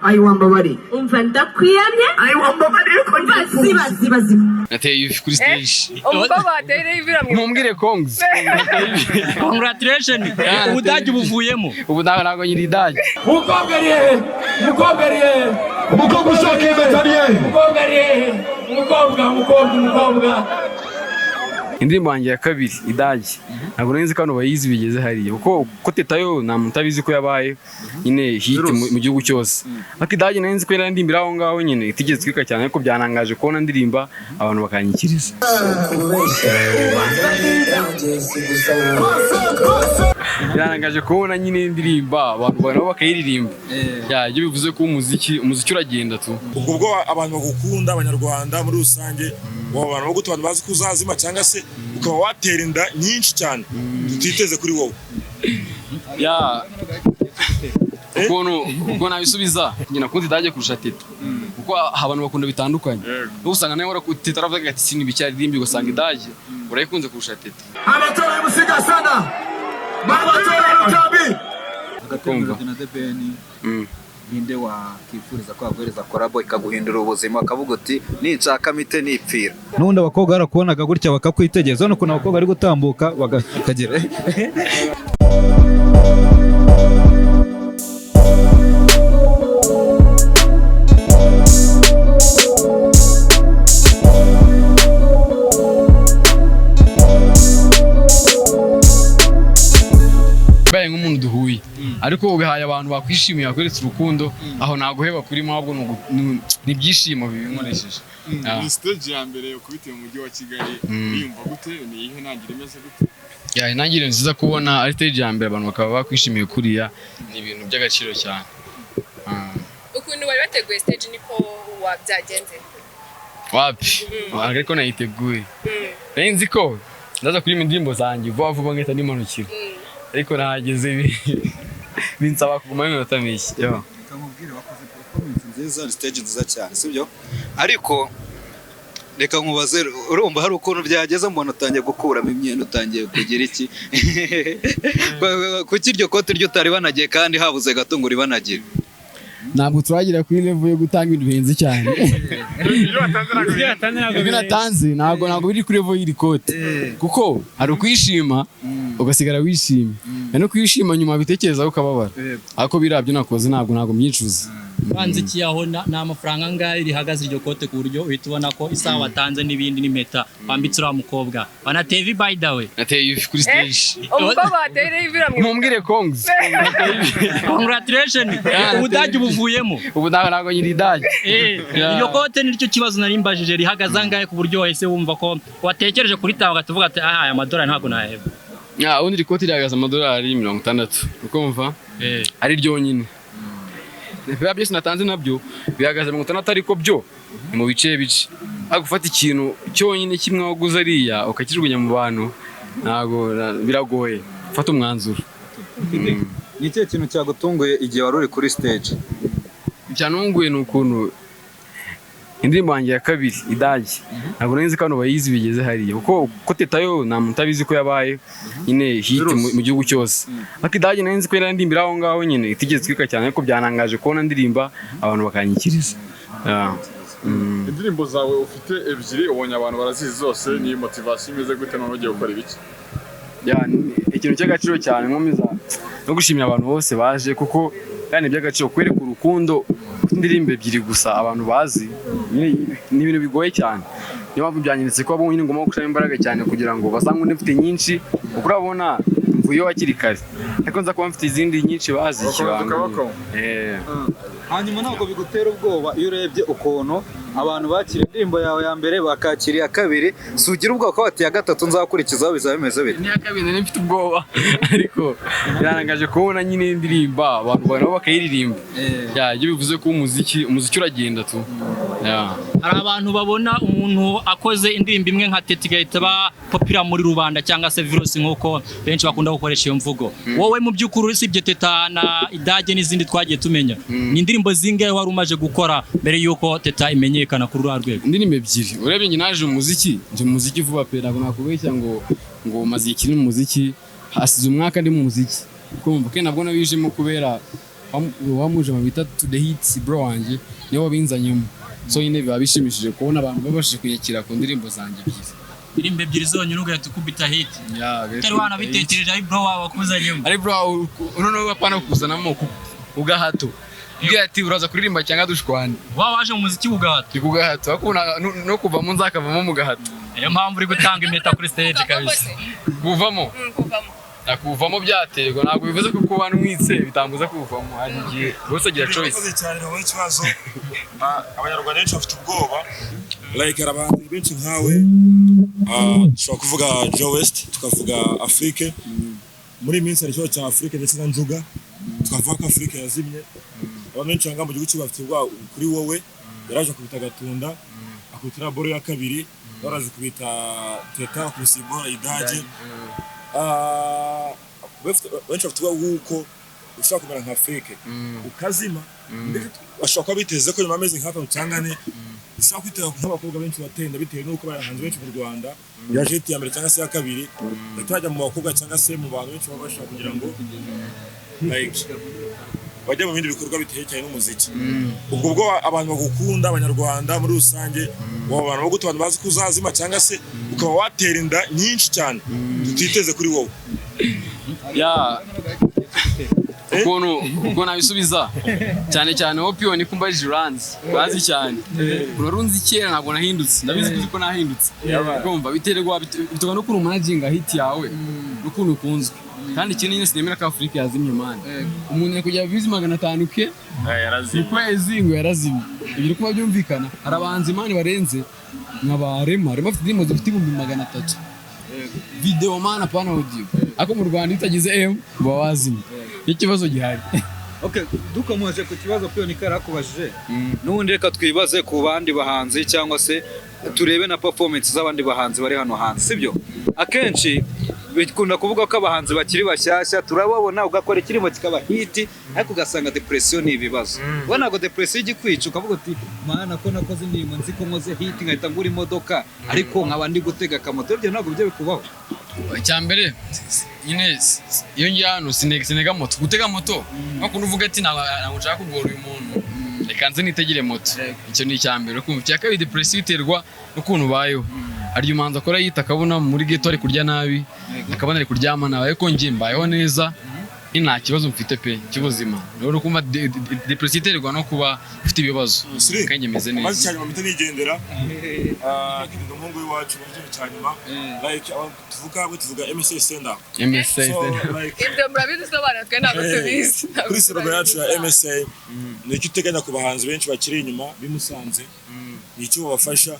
ayiwambabari umva ndakwiyamye ayiwambabari ko ziba nateye ivi kuri stage umukobwa wateye ivi ramwe mumbwire kongs congratulations ubudage buvuyemo ubu ntago nyiri idage umukobwa ushaka imetariye umukobwa indirimbo yanjye ya kabiri idage ntabwo nari nzi ko hano bayizi bigeze hariya kuko Teta yo nta muntu utabizi ko yabaye nyine hit mu gihugu cyose ariko idage nari nzi ko yari ndirimba aho ngaho nyine itigeze twika cyane ariko byanangaje kubona ndirimba abantu bakanyikiriza byanangaje kubona nyine ndirimba abantu nabo bakayiririmba ibyo bivuze ko umuziki uragenda tu ubwo abantu bagukunda abanyarwanda muri rusange abantu bagutu abantu bazi kuzazima cyangwa se ukaba watera inda nyinshi cyane tutiteze kuri wowe uko nabisubiza njye nakunze idage kurusha Teta kuko abantu bakunda bitandukanye usanga nawe Teta aravuga ati sini bicyaririmbi ugasanga idage urayikunze kurusha Teta abatora musiga sana babatora rutambi agakumva na The Ben ninde wakifuriza ko aguhereza korabo ikaguhindura ubuzima akavuga uti ninshaka mite nipfira nundi abakobwa barakubonaga gutya bakakwitegereza none ukuntu abakobwa ari gutambuka bakagira baye nk'umuntu duhuye ariko ugahaye abantu bakwishimiye bakweretse urukundo aho naguheba kurimo ahubwo nibyishimo bibinkoresheje ni stage ya mbere ukubitiye mu mujyi wa Kigali yumva gute ni ihe ntangire imeze gute intangire nziza kubona ari stage ya mbere abantu bakaba bakwishimiye kuriya ni ibintu by'agaciro cyane ukuntu bari bateguye stage niko wabyagenze wapi ariko nayiteguye nzi ko ndaza kuri indirimbo zanjye vuba ngahita nimanukira ariko nahageze binsaba kuguma iminota mike kamubwire wakoze performance nziza stage nziza cyane sibyo ariko reka nkubaze urumva hari ukuntu byageze mbona utangiye gukuramo imyenda utangiye kugira iki kuki iryo kote ryo utari banagiye kandi habuze gato ngo uribanagira ntabwo turagira kuri level yo gutanga ibintu bihenze cyane ibyo natanze ntabwo biri kuri level y'iri kote kuko hari ukwishima ugasigara wishimye no kwishima nyuma bitekerezaho ukababara ariko birabyo nakoze ntabwo myicuza banzi aho nta mafaranga ngahe rihagaze iryo kote ku buryo uhita ubona ko isaha watanze n'ibindi n'impeta wambitse uriya mukobwa banateye ivi by the way nateye ivi kuri stage umukobwa wateye ivi ramwe mumbwire kongs congratulations ubudage buvuyemo ubu ntago nyiri idage iryo kote nicyo kibazo nari mbajije rihagaze angahe ku buryo wahise wumva ko watekereje kuri tawe ugatuvuga ati aya madolari ntago naheba ubundi ikote rihagaze amadolari 60 ukumva ari ryonyine biba byose natanze nabyo bihagaze 60 ariko byo ni mu bice gufata ikintu cyonyine kimwe waguze ariya ukakijugunya mu bantu ntago biragoye fata umwanzuro ni cyo kintu cyagutunguye igihe wari uri kuri stage byanunguye ni ukuntu indirimbo yanjye ya kabiri idage ntabwo nari nzi ko hano bayizi bigeze hariya kuko Teta yo nta muntu utabizi ko yabaye nyine hit mu gihugu cyose ariko idage nari nzi ko yari ndirimba aho ngaho nyine itigeze twika cyane ariko byanangaje kubona ndirimba abantu bakanyikiriza indirimbo zawe ufite ebyiri ubonye abantu barazizi zose ni motivation imeze gute none ugiye gukora ibiki ikintu cy'agaciro cyane nkomeza no gushimira abantu bose baje kuko kandi by'agaciro kwereka urukundo indirimbo ebyiri gusa abantu bazi ni ibintu bigoye cyane niyo mpamvu byanyeretse ko abonye ingoma yo gushaka imbaraga cyane kugira ngo basange mfite nyinshi kuko urabona mvuye hakiri kare ariko nza kuba mfite izindi nyinshi bazi hanyuma ntabwo bigutera ubwoba iyo urebye ukuntu abantu bakira indirimbo yawe ya mbere bakakira iya kabiri sugira ubwoba ko bati ya gatatu nzakurikizaho bizaba bimeze bite ni ya kabiri nari mfite ubwoba ariko byarangaje kubona nyine indirimba abantu nabo bakayiririmba ibyo bivuze ko umuziki uragenda tu hari abantu babona umuntu akoze indirimbo imwe nka Teta igahita ba popular muri rubanda cyangwa se virus nk'uko benshi bakunda gukoresha iyo mvugo wowe mu by'ukuri usibye Teta na idage n'izindi twagiye tumenya ni indirimbo zingahe wari umaje gukora mbere yuko Teta imenyekana kuri rwa rwego indirimbo ebyiri urebye njye naje mu muziki vuba pe ntabwo nakubeshya ngo maze ikiri mu muziki hasize umwaka ndi mu muziki kumva ke nabwo nabijemo kubera wamujama bita to the hits bro wanjye niwe wabinzanyemo so nyine biba bishimishije kubona abantu babashije kuyakira ku ndirimbo zanjye ebyiri indirimbo ebyiri zonyine ugahita ukubita hit utari wanabitekereje ari bro wawe wakuzanyemo ari bro noneho apana kuzanamo ku gahato ubwira ati uraza kuririmba cyangwa dushwane waje mu muziki ugahato kugahato akuna no kuvamo nzakavamo mu gahato niyo mpamvu uri gutanga impeta kuri stage kabisa kuvamo kuvamo byaterwa ntabwo bivuze ko kuba nwitse bitambuza kuvamo hari igihe bose agira choice cyane no ikibazo abanyarwanda benshi bafite ubwoba like abantu benshi nkawe dushobora kuvuga Joe West tukavuga Afrique muri minsi ari cyo cya Afrique ndetse na Njuga tukavuga ko Afrique yazimye abantu benshi banga mu gihugu cyo bafite ubwoba kuri wowe yaraje kubita Gatunda akutira boro ya kabiri baraje kubita Teta kusimbura Idage benshi bafite ubwoba uko ushaka kumera nka Afrique ukazima bashaka kuba biteze ko nyuma amezi nk'aka ucangane ushaka kwitega nk'abakobwa benshi batenda bitewe n'uko barahanze benshi mu Rwanda yaje hiti ya mbere cyangwa se ya kabiri batajya mu bakobwa cyangwa se mu bantu benshi babashaka kugira ngo like bajya mu bindi bikorwa biteye cyane n'umuziki ubwo abantu bagukunda abanyarwanda muri rusange abantu bo gutabantu bazi kuzazima cyangwa se ukaba watera inda nyinshi cyane tutiteze kuri wowe uko nabisubiza cyane cyane Opio ni kumba Jiranzi bazi cyane urarunzi kera ntabwo nahindutse ndabizi ko nahindutse kumva biterwa bituga no kuri managinga hit yawe ukuntu ukunzwe kandi ikindi nyine sinemera ko Afrique yazimye man umuntu yakujya views 500 ke yarazimye kwezi ngo yarazimye ibiri kuba byumvikana arabanze imani barenze nkabarema bafite indirimbo zifite 300 video man apana audio ako mu Rwanda itagize bawazimye ikibazo gihari okay dukomeje ku kibazo Pio Nikarakubajije n'ubundi reka twibaze ku bandi bahanzi cyangwa se turebe na performance z'abandi bahanzi bari hano hanze sibyo akenshi bikunda kuvuga ko abahanzi bakiri bashyashya turababona ugakora ikirimo kikaba hit ariko ugasanga depression ni ibibazo ubona ngo depression igikwica ukavuga uti mana ko nakoze indirimbo nzi ko nkoze hit nkahita ngura imodoka ariko nkaba ndi gutega akamoto ibyo ntabwo byo bikubaho cyambere nyine iyo ngiye hano sinega moto gutega moto no kuvuga ati ntabwo nshaka kugora uyu muntu reka nze nitegire moto icyo ni icyambere kumva cya kabiri depression iterwa n'ukuntu bayeho ari umanza akora yita akabona muri ghetto ari kurya nabi akabona ari kuryama nabi ariko ngiye mbayeho neza nta kibazo mfite pe cy'ubuzima rero kumva depression iterwa no kuba ufite ibibazo kandi meze neza maze cyane mamita nigendera kindo mungu iwacu mu cyanyuma like tuvuga MSA stand up ibyo murabizi sobanura twe ntabwo tubizi kuri sorogo yacu ya MSA nicyo uteganya ku bahanzi benshi bakiri inyuma bimusanze nicyo babafasha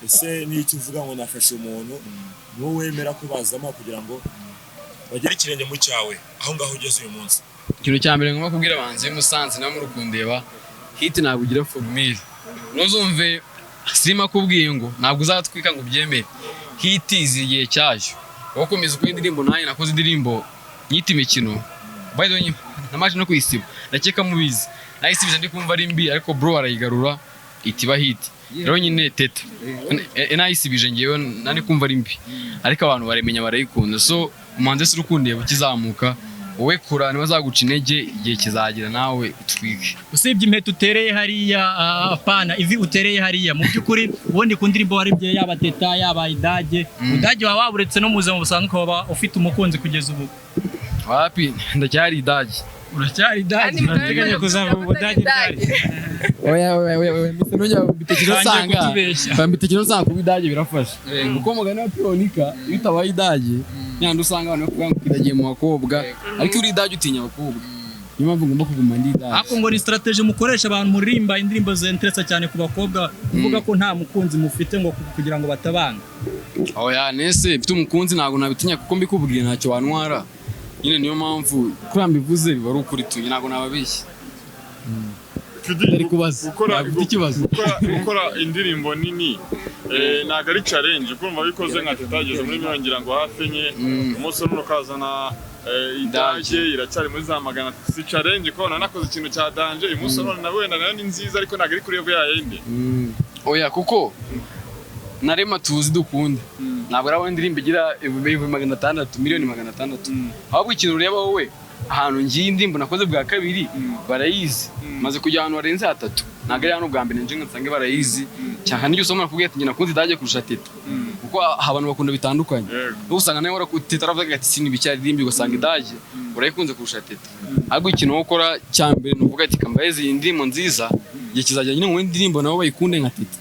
ese nicyo uvuga ngo nafashe umuntu wowe wemera ko bazama kugira ngo bagere ikirenge mu cyawe aho ngaho ugeze uyu munsi ikintu cya mbere ngomba kubwira abahanzi b'Musanze na muri kundeba hit ntabwo ugira formule nuzumve sima kubwiye ngo ntabwo uzatwika ngo byemere hit izigiye cyaje wakomeza ko indirimbo naye nakoze indirimbo nyita imikino by the way namaje no kuyisiba ndakeka mubizi nayisibije ndi kumva ari mbi ariko bro arayigarura itiba hit rero nyine Teta nayisibije ngewe nani kumva ari mbi ariko abantu baremenya barayikunda so umanze se urukundiye bukizamuka wowe kura nibazaguca intege igihe kizagira nawe utwike usibye impeta utereye hariya apana ivi utereye hariya mu byukuri ubundi ku ndirimbo waribye yaba Teta yaba Idage Idage waba waburetse no muze mu busanzwe ukaba ufite umukunzi kugeza ubu wapi ndacyari Idage uracyari Idage urateganya kuzava mu Budage oya mise nujya bitekerezo sanga bambitekerezo sanga ku Idage birafasha kuko mugana wa Pio Nika bitabaye Idage nyandi usanga abantu bakuvuga ngo kidagiye mu bakobwa ariko uri Idage utinya abakobwa niyo mpamvu ngomba kuguma ndi Idage ako ngo ni strategy mukoresha abantu muririmba indirimbo zenteresa cyane ku bakobwa kuvuga ko nta mukunzi mufite ngo kugira ngo batabanga oya nese mfite umukunzi ntago nabitinya kuko mbikubwiye ntacyo wantwara nyine niyo mpamvu kuri mbivuze biba ari ukuri tuye ntago nababeshye gukora indirimbo nini ntago ari challenge kumva bikoze nka tutageze muri mirongira ngo hafi enye umunsi umwe ukazana Idage iracyari muri za magana si challenge ko nakoze ikintu cya danger umunsi umwe na wenda nayo ni nziza ariko ntago ari kuri level yayindi oya kuko narema tuzi dukunda ntabwo ari indirimbo igira 600,000 miliyoni 600 ahubwo ikintu ureba wowe ahantu ngiye indirimbo nakoze bwa kabiri barayizi maze kujya ahantu harenze 3 ntago ari hano bwa mbere nje nsange barayizi cyane n'icyo usoma nakubwiye ati njye nakunze idage kurusha teta kuko abantu bakunda bitandukanye usanga nawe warakuteta aravuga ati sinibicyari indirimbo ugasanga idage urayikunze kurusha teta ahubwo ikintu ukora cyambere nuvuga ati kambaye iyi ndirimbo nziza igihe kizajya nyine mu ndirimbo nabo bayikunde nka teta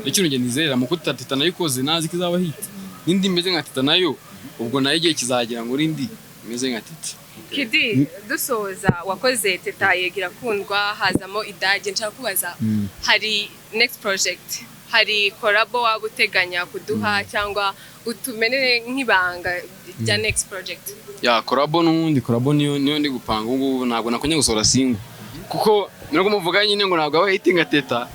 icyo nge nizera mu kutata nayikoze nazi kizaba hit n'indi meze nka teta nayo ubwo nayo igihe kizagira ngo rindi meze nka teta. Kidi dusoza wakoze teta yegira kundwa hazamo idage nshaka kubaza hari next project hari collabo wabuteganya kuduha cyangwa utumenere nk'ibanga rya next project ya collabo n'undi collabo niyo ndi gupanga ubu ntabwo nakonye gusohora single kuko nirako muvuga nyine ngo ntabwo abahitinga teta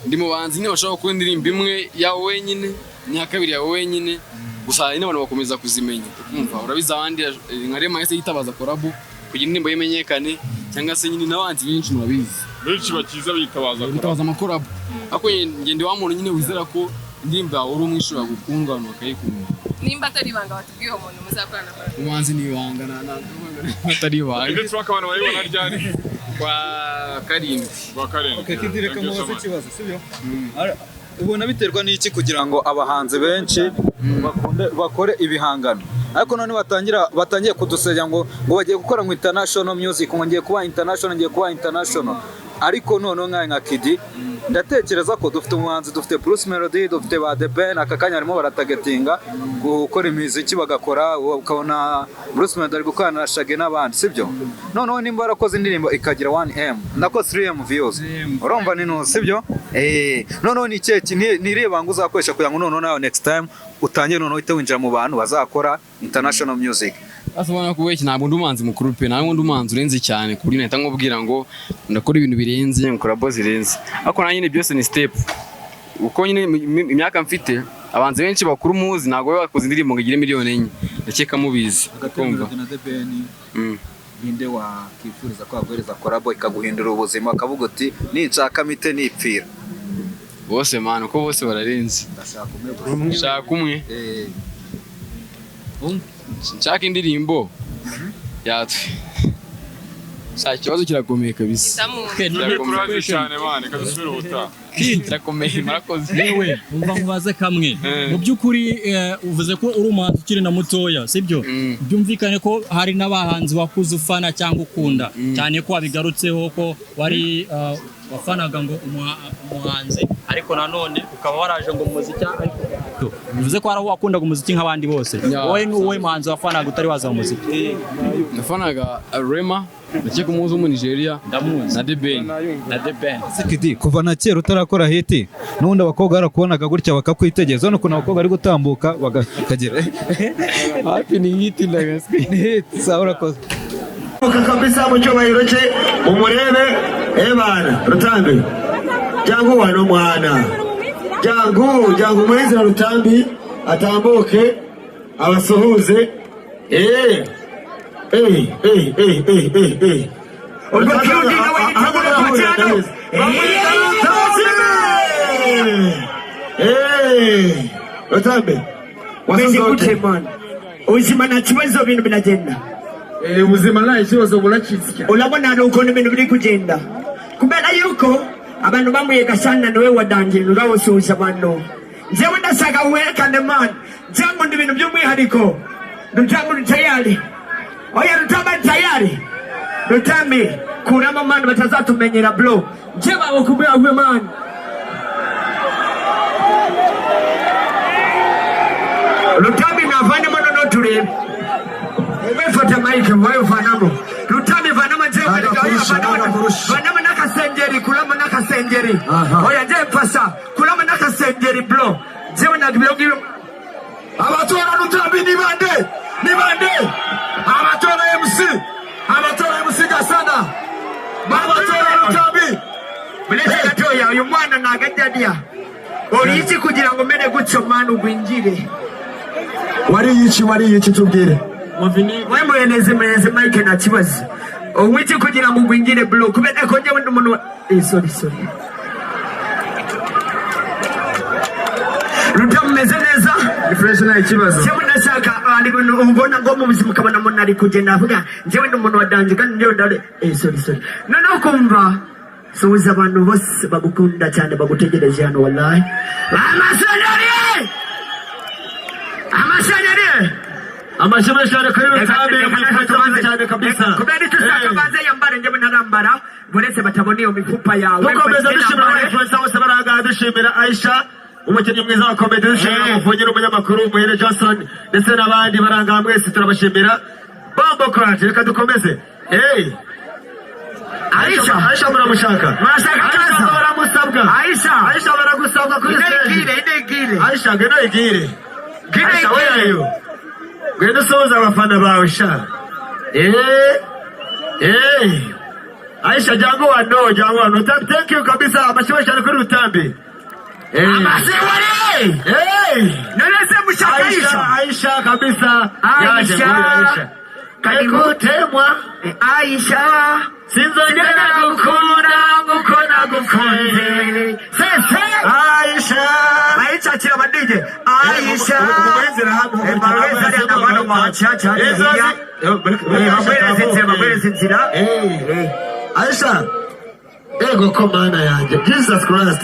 ndi mu banzi nyine bashaka ko indirimbo imwe yawe wenyine nya kabiri yawe wenyine gusa ine abantu bakomeza kuzimenya kumva urabiza abandi nka Rema yese yitabaza collabo kugira indirimbo yemenyekane cyangwa se nyine n'abandi benshi murabizi benshi bakiza bitabaza amakorabo ako ngende wa muntu nyine wizera ko indirimbo uri umwishura gukundwa abantu bakayikunda nimba atari banga batubwiye umuntu muzakorana nawe umuhanzi ni ibanga atari ibanga ndetse bakabana bayibona ryari kwa karindwi okay Kidi reka mubaze ikibazo sibyo ubona biterwa n'iki kugira ngo abahanzi benshi bakore ibihangano ariko none batangiye kudusenya ngo bagiye gukora mu international music ngo ngiye kuba international ariko none nka Kidi ndatekereza ko dufite umuhanzi dufite Bruce Melody dufite ba The Ben aka kanya arimo baratagetinga gukora imiziki bagakora ukabona Bruce Melody ari gukorana na Shaggy n'abandi sibyo noneho nimba barakoze indirimbo ikagira 1M nako 3M views urumva ni no sibyo noneho ni ceki nireba ngo uzakoresha kugira ngo noneho nawe next time utangiye noneho uhite winjira mu bantu bazakora international music asubana ko weki ntabwo ndumanzi mukuru pe nawe ndumanzi urenze cyane kuri nahita ngubwira ngo ndakora ibintu birenze nkora boss zirenze ariko nanyine byose ni step uko nyine imyaka mfite abanze benshi bakuru muzi ntabwo bakoze indirimbo ngo igire miliyoni enye ndakeka mubizi kumva ninde wakifuriza ko aguhereza collabo ikaguhindura ubuzima akavuga uti ninshaka mite nipfira bose man uko bose bararenze ndashaka umwe nshaka indirimbo yatwe Sha kibazo kirakomeye kabisa. Kirakomeye cyane bane kadusubira ubuta. Kirakomeye marakoze. Yewe umva nkubaze kamwe. Mu byukuri uvuze ko uri umuhanzi ukiri na mutoya, sibyo? Byumvikane ko hari n'abahanzi wakuze ufana cyangwa ukunda. Cyane ko wabigarutseho ko wari wafanaga ngo umuhanzi ariko nanone ukaba waraje ngo umuziki ariko bivuze ko waraho wakundaga umuziki nk'abandi bose. Wowe n'uwo muhanzi wafanaga utari waza mu muziki. Nafanaga Rema Ndakeka umuzi mu Nigeria ndamuzi na The Ben Sikidi kuva na kera utarakora hiti nundi abakobwa barakubonaga gutya bakakwitegereza no kuna abakobwa ari gutambuka bakagera happy ni hiti ndagaswe ni hiti sawa urakoze kabisa mu cyubahiro cye umurebe ebana rutambi jangu wano mwana jangu mwezi na rutambi atambuke abasuhuze Rutambi Mezi kutemana ubuzima nta kibazo ibintu binagenda ubuzima nta kibazo buracitsika urabona nukuntu ibintu biri kugenda kubera yuko abantu bamuye Gasana niwe wadangira urabusuhuza abantu njyewe ndashaka werekane man njyewe ndi ibintu by'umwihariko Rutambi tayari oya Rutambi tayari Rutambi kurama man batazatumenyera bro njyewe bakubwira gwe man Rutambi navane mono no turebe umefata mike mwayo fanamo Rutambi vanama njyewe vanama nakasengeri kurama nakasengeri oya njyewe pasa kurama nakasengeri bro njyewe nagibyo abatora Rutambi ni bande abatora MC Gasana abatora Rutambi Blessed gatoya uyu mwana nagajya uri iki kugira ngo mene gutyo mwana ugwingire wari iki tubwire wewe mweneze mike na kibazo uwiti kugira ngo ugwingire bro kubera ko njyewe n'umuntu sorry Rutambi meze neza ni fresh nta kibazo njyewe ndashaka ibintu ubona ngo mu buzima ukabona umuntu ari kugenda avuga njyewe ndi umuntu wadanje kandi njyewe ndare sorry noneho kumva suhuza abantu bose bagukunda cyane bagutegereje hano wallahi amashimeshane kuri rutambi mwifuza cyane kabisa kubera icyo ushaka banze yambare njyewe ntarambara buretse batabona iyo mifupa yawe dukomeza dushimira abayifuza bose barangara dushimira Aisha umukinnyi mwiza wa komedi dushimira umuvugira umunyamakuru Muhire Johnson ndetse n'abandi barangara mwese turabashimira Bombo Crash reka dukomeze Aisha muramushaka Aisha baramusabwa Aisha baragusabwa kuri stage Aisha ngeno igire Aisha weyo ngeno soza abafana bawe sha Aisha jangu wano thank you kabisa amashiwe cyane kuri rutambi amasiwari nalese mushaka Aisha kabisa Aisha Kaikutemwa Aisha sinzongera gukunda nguko nagukunze Aisha kira badije Aisha Aisha ego komana yanje Jesus Christ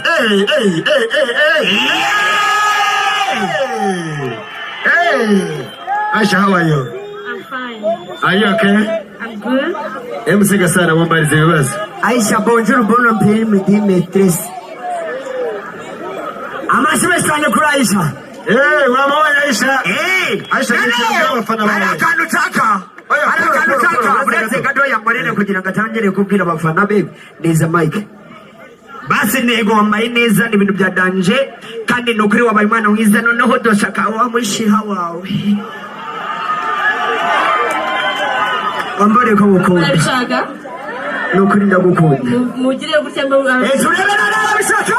Aisha how are you? I'm fine. Are you okay? I'm good. MC Gasana mumbarize ibibazo. Aisha bonjour bon après-midi maîtresse. Amashimwe cyane kuri Aisha. Uramubona Aisha? Aisha akantu taka. Buretse gadoya murene kugira ngo atangire kubwira abafana be neza Mike. Basi nego wambaye neza ni ibintu bya danje kandi nukuri wabaye umwana mwiza noneho doshaka wamushiha wawe. Wambare ko gukunda. Urabishaka? Nukuri ndagukunda. Mugire gutya ngo urabishaka?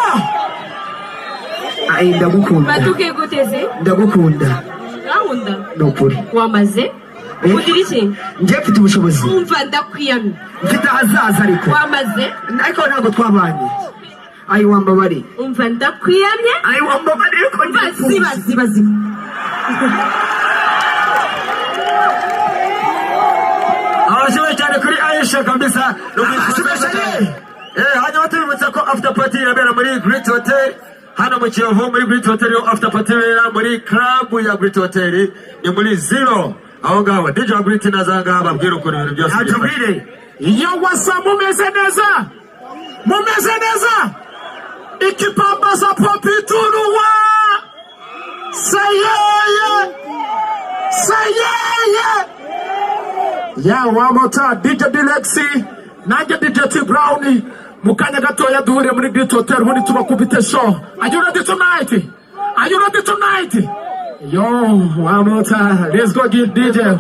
Ai ndagukunda. Batuke guteze? Ndagukunda. Gahunda? Nukuri. Wamaze? Ugira iki? Njye mfite ubushobozi. Umva ndakwiyamye. Mfite ahazaza ariko. Wamaze? Ariko ntabwo twabanye. Ayi wambabari. Umva ndakwiyamye. Ayi wambabari ariko ziba. Abashoboye cyane kuri Aisha kabisa. Hanyuma tubibutsa ko after party irabera muri Great Hotel. Hano mu Kiyovu muri Great Hotel after party irabera muri club ya Great Hotel ni muri Zero. Aho ngaho DJ Great nazanga ababwira uko ibintu byose atubwire. Iyo wasa mumeze neza. Ikipamba za popi turuwa. Sayeye. Yeah, one more time. DJ Dilexi. Nange DJ T Brown. Mukanya gatoya duhure muri Great Hotel muri tubakubite show. Are you ready tonight? Yo, one more time. Let's go give DJ